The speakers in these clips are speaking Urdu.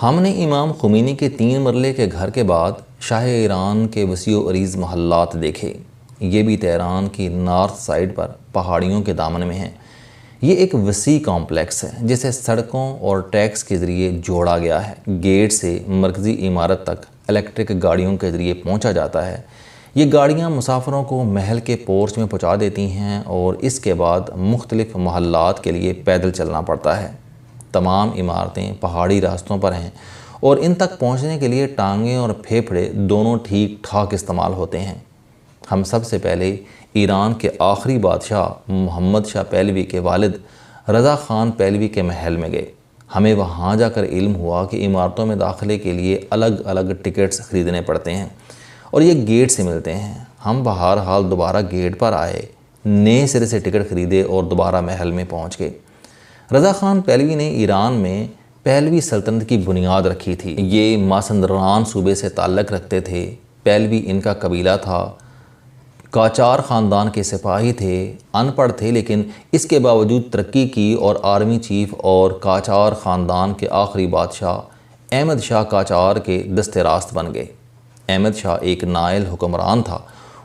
ہم نے امام خمینی کے 3 مرلے کے گھر کے بعد شاہ ایران کے وسیع و عریض محلات دیکھے۔ یہ بھی تہران کی نارتھ سائڈ پر پہاڑیوں کے دامن میں ہیں۔ یہ ایک وسیع کمپلیکس ہے جسے سڑکوں اور ٹریکس کے ذریعے جوڑا گیا ہے۔ گیٹ سے مرکزی عمارت تک الیکٹرک گاڑیوں کے ذریعے پہنچا جاتا ہے۔ یہ گاڑیاں مسافروں کو محل کے پورچ میں پہنچا دیتی ہیں اور اس کے بعد مختلف محلات کے لیے پیدل چلنا پڑتا ہے۔ تمام عمارتیں پہاڑی راستوں پر ہیں اور ان تک پہنچنے کے لیے ٹانگیں اور پھیپھڑے دونوں ٹھیک ٹھاک استعمال ہوتے ہیں۔ ہم سب سے پہلے ایران کے آخری بادشاہ محمد شاہ پہلوی کے والد رضا خان پہلوی کے محل میں گئے۔ ہمیں وہاں جا کر علم ہوا کہ عمارتوں میں داخلے کے لیے الگ الگ ٹکٹس خریدنے پڑتے ہیں اور یہ گیٹ سے ملتے ہیں۔ ہم بہرحال دوبارہ گیٹ پر آئے، نئے سرے سے ٹکٹ خریدے اور دوبارہ محل میں پہنچ گئے۔ رضا خان پہلوی نے ایران میں پہلوی سلطنت کی بنیاد رکھی تھی۔ یہ مازندران صوبے سے تعلق رکھتے تھے۔ پہلوی ان کا قبیلہ تھا۔ قاجار خاندان کے سپاہی تھے، ان پڑھ تھے، لیکن اس کے باوجود ترقی کی اور آرمی چیف اور قاجار خاندان کے آخری بادشاہ احمد شاہ قاجار کے دست راست بن گئے۔ احمد شاہ ایک نائل حکمران تھا۔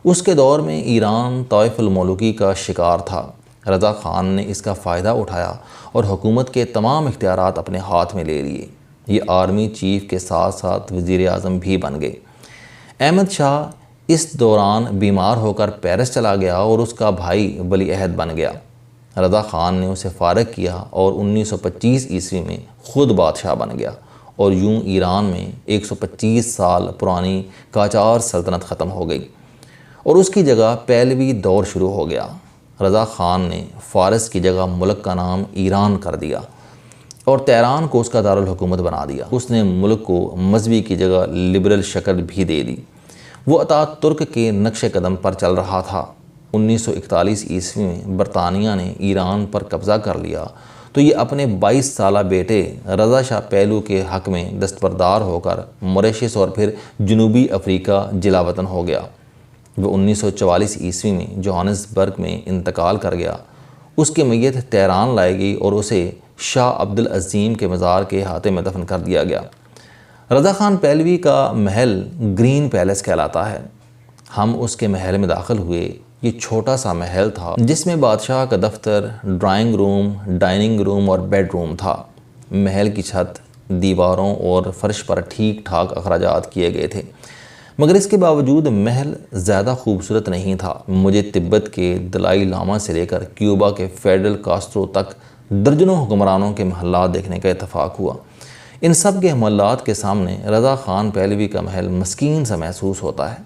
اس کے دور میں ایران طائف الملوکی کا شکار تھا۔ رضا خان نے اس کا فائدہ اٹھایا اور حکومت کے تمام اختیارات اپنے ہاتھ میں لے لیے۔ یہ آرمی چیف کے ساتھ ساتھ وزیر اعظم بھی بن گئے۔ احمد شاہ اس دوران بیمار ہو کر پیرس چلا گیا اور اس کا بھائی ولی عہد بن گیا۔ رضا خان نے اسے فارغ کیا اور 1925 عیسوی میں خود بادشاہ بن گیا اور یوں ایران میں 125 سال پرانی قاجار سلطنت ختم ہو گئی اور اس کی جگہ پہلوی دور شروع ہو گیا۔ رضا خان نے فارس کی جگہ ملک کا نام ایران کر دیا اور تہران کو اس کا دارالحکومت بنا دیا۔ اس نے ملک کو مذہبی کی جگہ لبرل شکل بھی دے دی۔ وہ اتات ترک کے نقش قدم پر چل رہا تھا۔ 1941 عیسوی میں برطانیہ نے ایران پر قبضہ کر لیا تو یہ اپنے 22 سالہ بیٹے رضا شاہ پہلو کے حق میں دستبردار ہو کر موریشس اور پھر جنوبی افریقہ جلا وطن ہو گیا۔ وہ 1944 عیسوی میں جوہانسبرگ میں انتقال کر گیا۔ اس کی میت تہران لائی گئی اور اسے شاہ عبدالعظیم کے مزار کے احاطے میں دفن کر دیا گیا۔ رضا خان پہلوی کا محل گرین پیلس کہلاتا ہے۔ ہم اس کے محل میں داخل ہوئے۔ یہ چھوٹا سا محل تھا جس میں بادشاہ کا دفتر، ڈرائنگ روم، ڈائننگ روم اور بیڈ روم تھا۔ محل کی چھت، دیواروں اور فرش پر ٹھیک ٹھاک اخراجات کیے گئے تھے، مگر اس کے باوجود محل زیادہ خوبصورت نہیں تھا۔ مجھے تبت کے دلائی لاما سے لے کر کیوبا کے فیڈرل کاسٹرو تک درجنوں حکمرانوں کے محلات دیکھنے کا اتفاق ہوا۔ ان سب کے محلات کے سامنے رضا خان پہلوی کا محل مسکین سا محسوس ہوتا ہے۔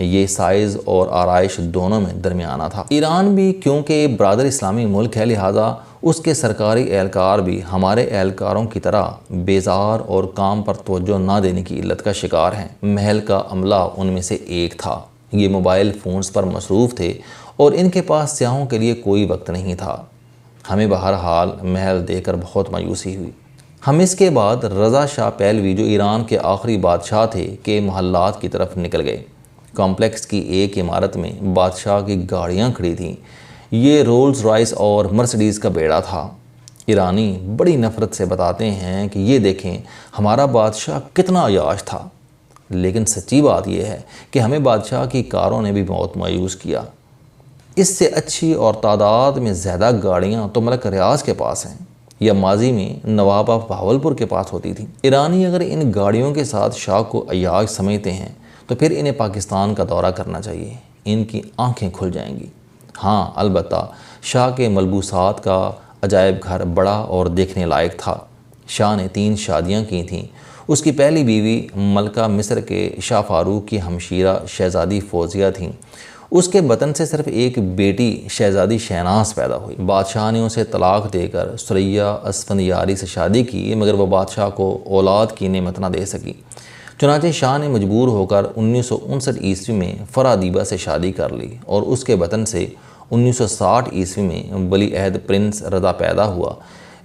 یہ سائز اور آرائش دونوں میں درمیانہ تھا۔ ایران بھی کیونکہ برادر اسلامی ملک ہے، لہٰذا اس کے سرکاری اہلکار بھی ہمارے اہلکاروں کی طرح بیزار اور کام پر توجہ نہ دینے کی علت کا شکار ہیں۔ محل کا عملہ ان میں سے ایک تھا۔ یہ موبائل فونز پر مصروف تھے اور ان کے پاس سیاحوں کے لیے کوئی وقت نہیں تھا۔ ہمیں بہرحال محل دیکھ کر بہت مایوسی ہوئی۔ ہم اس کے بعد رضا شاہ پہلوی جو ایران کے آخری بادشاہ تھے کے محلات کی طرف نکل گئے۔ کمپلیکس کی ایک عمارت میں بادشاہ کی گاڑیاں کھڑی تھیں۔ یہ رولز رائس اور مرسڈیز کا بیڑا تھا۔ ایرانی بڑی نفرت سے بتاتے ہیں کہ یہ دیکھیں ہمارا بادشاہ کتنا عیاش تھا، لیکن سچی بات یہ ہے کہ ہمیں بادشاہ کی کاروں نے بھی بہت مایوس کیا۔ اس سے اچھی اور تعداد میں زیادہ گاڑیاں تو ملک ریاض کے پاس ہیں یا ماضی میں نواب آف بہاولپور کے پاس ہوتی تھیں۔ ایرانی اگر ان گاڑیوں کے ساتھ شاہ کو عیاش سمجھتے ہیں تو پھر انہیں پاکستان کا دورہ کرنا چاہیے، ان کی آنکھیں کھل جائیں گی۔ ہاں البتہ شاہ کے ملبوسات کا عجائب گھر بڑا اور دیکھنے لائق تھا۔ شاہ نے 3 شادیاں کی تھیں۔ اس کی پہلی بیوی ملکہ مصر کے شاہ فاروق کی ہمشیرہ شہزادی فوزیہ تھیں۔ اس کے بطن سے صرف ایک بیٹی شہزادی شہناز پیدا ہوئی۔ بادشاہ نے اسے طلاق دے کر ثریا اسفندیاری سے شادی کی، مگر وہ بادشاہ کو اولاد کی نعمت نہ دے سکی۔ چنانچہ شاہ نے مجبور ہو کر 1959 عیسوی میں فرح دیبا سے شادی کر لی اور اس کے بطن سے 1960 عیسوی میں ولی عہد پرنس رضا پیدا ہوا،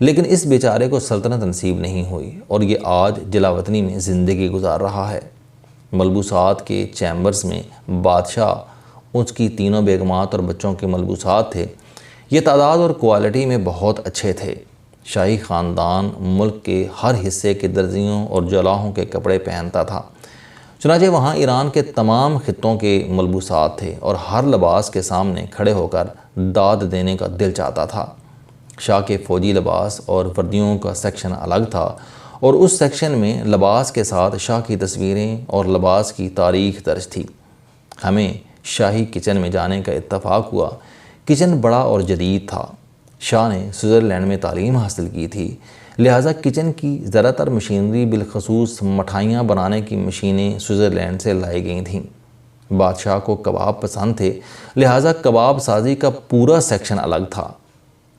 لیکن اس بیچارے کو سلطنت نصیب نہیں ہوئی اور یہ آج جلا وطنی میں زندگی گزار رہا ہے۔ ملبوسات کے چیمبرز میں بادشاہ، اس کی تینوں بیگمات اور بچوں کے ملبوسات تھے۔ یہ تعداد اور کوالٹی میں بہت اچھے تھے۔ شاہی خاندان ملک کے ہر حصے کے درزیوں اور جلاحوں کے کپڑے پہنتا تھا، چنانچہ وہاں ایران کے تمام خطوں کے ملبوسات تھے اور ہر لباس کے سامنے کھڑے ہو کر داد دینے کا دل چاہتا تھا۔ شاہ کے فوجی لباس اور وردیوں کا سیکشن الگ تھا اور اس سیکشن میں لباس کے ساتھ شاہ کی تصویریں اور لباس کی تاریخ درج تھی۔ ہمیں شاہی کچن میں جانے کا اتفاق ہوا۔ کچن بڑا اور جدید تھا۔ شاہ نے سوئٹزرلینڈ میں تعلیم حاصل کی تھی، لہٰذا کچن کی زیادہ تر مشینری بالخصوص مٹھائیاں بنانے کی مشینیں سوئٹزرلینڈ سے لائی گئی تھیں۔ بادشاہ کو کباب پسند تھے، لہٰذا کباب سازی کا پورا سیکشن الگ تھا۔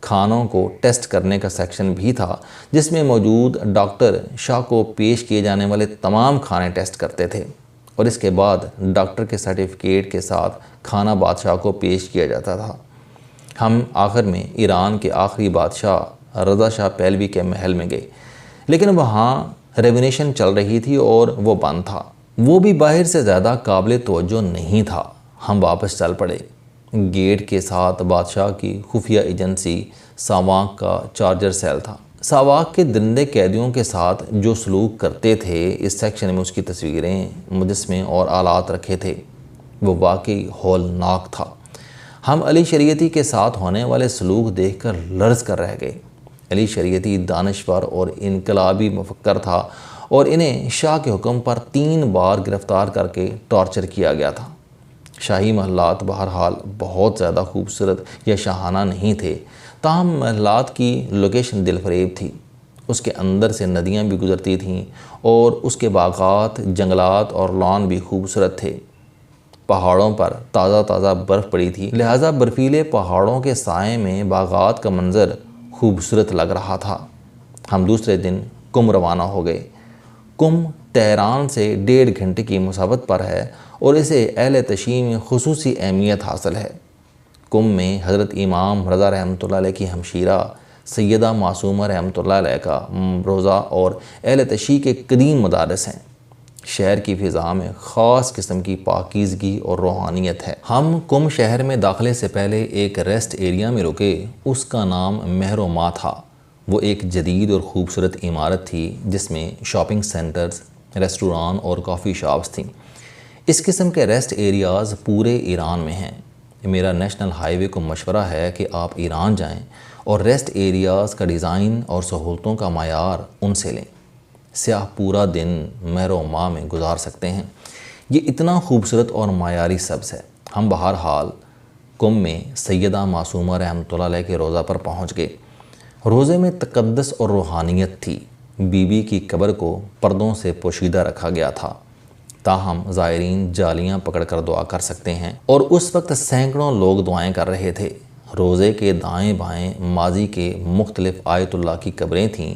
کھانوں کو ٹیسٹ کرنے کا سیکشن بھی تھا، جس میں موجود ڈاکٹر شاہ کو پیش کیے جانے والے تمام کھانے ٹیسٹ کرتے تھے اور اس کے بعد ڈاکٹر کے سرٹیفکیٹ کے ساتھ کھانا بادشاہ کو پیش کیا جاتا تھا۔ ہم آخر میں ایران کے آخری بادشاہ رضا شاہ پہلوی کے محل میں گئے، لیکن وہاں ریونیشن چل رہی تھی اور وہ بند تھا۔ وہ بھی باہر سے زیادہ قابل توجہ نہیں تھا۔ ہم واپس چل پڑے۔ گیٹ کے ساتھ بادشاہ کی خفیہ ایجنسی ساواک کا چارجر سیل تھا۔ ساواک کے درندے قیدیوں کے ساتھ جو سلوک کرتے تھے، اس سیکشن میں اس کی تصویریں، مجسمے اور آلات رکھے تھے۔ وہ واقعی ہولناک تھا۔ ہم علی شریعتی کے ساتھ ہونے والے سلوک دیکھ کر لرز کر رہ گئے۔ علی شریعتی دانشور اور انقلابی مفکر تھا اور انہیں شاہ کے حکم پر 3 بار گرفتار کر کے ٹارچر کیا گیا تھا۔ شاہی محلات بہرحال بہت زیادہ خوبصورت یا شاہانہ نہیں تھے، تاہم محلات کی لوکیشن دل فریب تھی۔ اس کے اندر سے ندیاں بھی گزرتی تھیں اور اس کے باغات، جنگلات اور لان بھی خوبصورت تھے۔ پہاڑوں پر تازہ برف پڑی تھی، لہٰذا برفیلے پہاڑوں کے سائے میں باغات کا منظر خوبصورت لگ رہا تھا۔ ہم دوسرے دن کم روانہ ہو گئے۔ کم تہران سے 1.5 گھنٹے کی مسافت پر ہے اور اسے اہل تشیع میں خصوصی اہمیت حاصل ہے۔ کم میں حضرت امام رضا رحمۃ اللہ علیہ کی ہمشیرہ سیدہ معصومہ رحمۃ اللہ علیہ کا روضہ اور اہل تشیع کے قدیم مدارس ہیں۔ شہر کی فضا میں خاص قسم کی پاکیزگی اور روحانیت ہے۔ ہم کم شہر میں داخلے سے پہلے ایک ریسٹ ایریا میں رکے۔ اس کا نام مہر و ماں تھا۔ وہ ایک جدید اور خوبصورت عمارت تھی جس میں شاپنگ سینٹرز، ریسٹوران اور کافی شاپس تھیں۔ اس قسم کے ریسٹ ایریاز پورے ایران میں ہیں۔ میرا نیشنل ہائی وے کو مشورہ ہے کہ آپ ایران جائیں اور ریسٹ ایریاز کا ڈیزائن اور سہولتوں کا معیار ان سے لیں۔ سیاح پورا دن مہر و ماں میں گزار سکتے ہیں۔ یہ اتنا خوبصورت اور معیاری سبز ہے۔ ہم بہرحال کم میں سیدہ معصومہ رحمۃ اللہ علیہ کے روضہ پر پہنچ گئے۔ روضے میں تقدس اور روحانیت تھی۔ بی بی کی قبر کو پردوں سے پوشیدہ رکھا گیا تھا، تاہم زائرین جالیاں پکڑ کر دعا کر سکتے ہیں، اور اس وقت سینکڑوں لوگ دعائیں کر رہے تھے۔ روضے کے دائیں بائیں ماضی کے مختلف آیت اللہ کی قبریں تھیں۔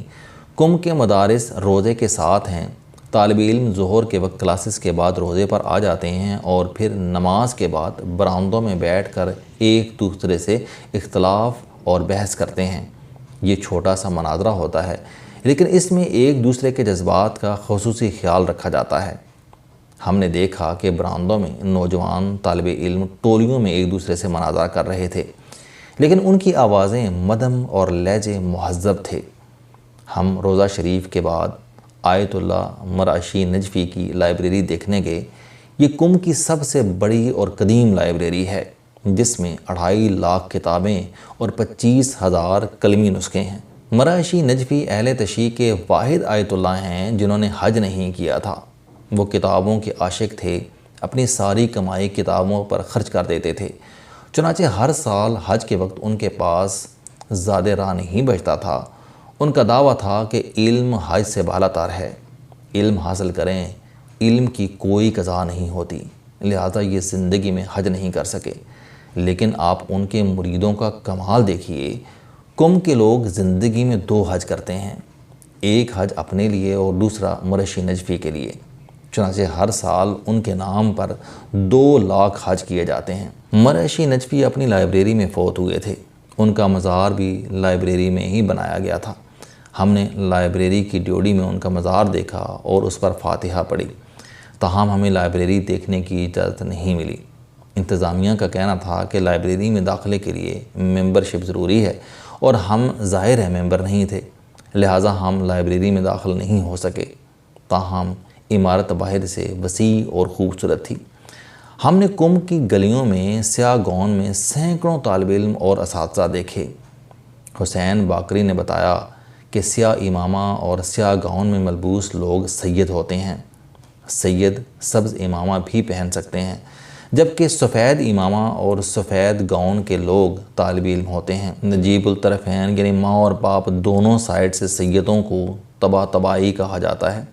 کم کے مدارس روضے کے ساتھ ہیں۔ طالب علم ظہر کے وقت کلاسز کے بعد روضے پر آ جاتے ہیں اور پھر نماز کے بعد برآمدوں میں بیٹھ کر ایک دوسرے سے اختلاف اور بحث کرتے ہیں۔ یہ چھوٹا سا مناظرہ ہوتا ہے، لیکن اس میں ایک دوسرے کے جذبات کا خصوصی خیال رکھا جاتا ہے۔ ہم نے دیکھا کہ برآمدوں میں نوجوان طالب علم ٹولیوں میں ایک دوسرے سے مناظرہ کر رہے تھے، لیکن ان کی آوازیں مدھم اور لہجے مہذب تھے۔ ہم روضہ شریف کے بعد آیت اللہ مرعشی نجفی کی لائبریری دیکھنے گئے۔ یہ کم کی سب سے بڑی اور قدیم لائبریری ہے، جس میں 2.5 لاکھ کتابیں اور 25,000 قلمی نسخے ہیں۔ مرعشی نجفی اہل تشیع کے واحد آیت اللہ ہیں جنہوں نے حج نہیں کیا تھا۔ وہ کتابوں کے عاشق تھے، اپنی ساری کمائی کتابوں پر خرچ کر دیتے تھے، چنانچہ ہر سال حج کے وقت ان کے پاس زیادہ راہ نہیں بچتا تھا۔ ان کا دعویٰ تھا کہ علم حج سے بالا تر ہے، علم حاصل کریں، علم کی کوئی قضا نہیں ہوتی، لہذا یہ زندگی میں حج نہیں کر سکے۔ لیکن آپ ان کے مریدوں کا کمال دیکھیے۔ کم کے لوگ زندگی میں 2 حج کرتے ہیں، ایک حج اپنے لیے اور دوسرا مرعشی نجفی کے لیے، چنانچہ ہر سال ان کے نام پر 2 لاکھ حج کیے جاتے ہیں۔ مرعشی نجفی اپنی لائبریری میں فوت ہوئے تھے۔ ان کا مزار بھی لائبریری میں ہی بنایا گیا تھا۔ ہم نے لائبریری کی ڈیوڑی میں ان کا مزار دیکھا اور اس پر فاتحہ پڑھی، تاہم ہمیں لائبریری دیکھنے کی اجازت نہیں ملی۔ انتظامیہ کا کہنا تھا کہ لائبریری میں داخلے کے لیے ممبرشپ ضروری ہے اور ہم ظاہر ہے ممبر نہیں تھے، لہٰذا ہم لائبریری میں داخل نہیں ہو سکے، تاہم عمارت باہر سے وسیع اور خوبصورت تھی۔ ہم نے کم کی گلیوں میں سیاہ گاؤن میں سینکڑوں طالب علم اور اساتذہ دیکھے۔ حسین باقری نے بتایا کہ سیاہ امامہ اور سیاہ گاؤن میں ملبوس لوگ سید ہوتے ہیں۔ سید سبز امامہ بھی پہن سکتے ہیں، جبکہ سفید امامہ اور سفید گاؤن کے لوگ طالب علم ہوتے ہیں۔ نجیب الطرفین یعنی ماں اور باپ دونوں سائڈ سے سیدوں کو طبا طبائی کہا جاتا ہے۔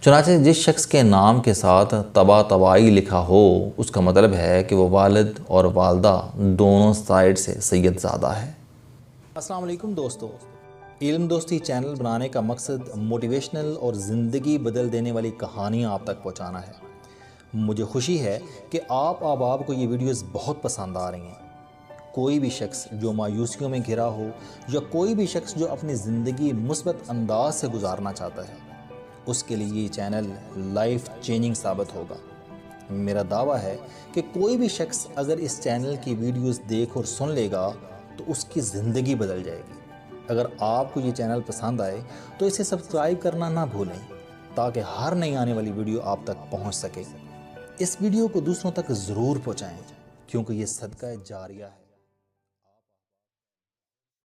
چنانچہ جس شخص کے نام کے ساتھ طبا طبائی لکھا ہو، اس کا مطلب ہے کہ وہ والد اور والدہ دونوں سائڈ سے سید زادہ ہے۔ السلام علیکم دوستو، علم دوستی چینل بنانے کا مقصد موٹیویشنل اور زندگی بدل دینے والی کہانیاں آپ تک پہنچانا ہے۔ مجھے خوشی ہے کہ آپ احباب کو یہ ویڈیوز بہت پسند آ رہی ہیں۔ کوئی بھی شخص جو مایوسیوں میں گھرا ہو یا کوئی بھی شخص جو اپنی زندگی مثبت انداز سے گزارنا چاہتا ہے، اس کے لیے یہ چینل لائف چینجنگ ثابت ہوگا۔ میرا دعویٰ ہے کہ کوئی بھی شخص اگر اس چینل کی ویڈیوز دیکھ اور سن لے گا تو اس کی زندگی بدل جائے گی۔ اگر آپ کو یہ چینل پسند آئے تو اسے سبسکرائب کرنا نہ بھولیں تاکہ ہر نئی آنے والی ویڈیو آپ تک پہنچ سکے۔ اس ویڈیو کو دوسروں تک ضرور پہنچائیں کیونکہ یہ صدقہ جاریہ ہے۔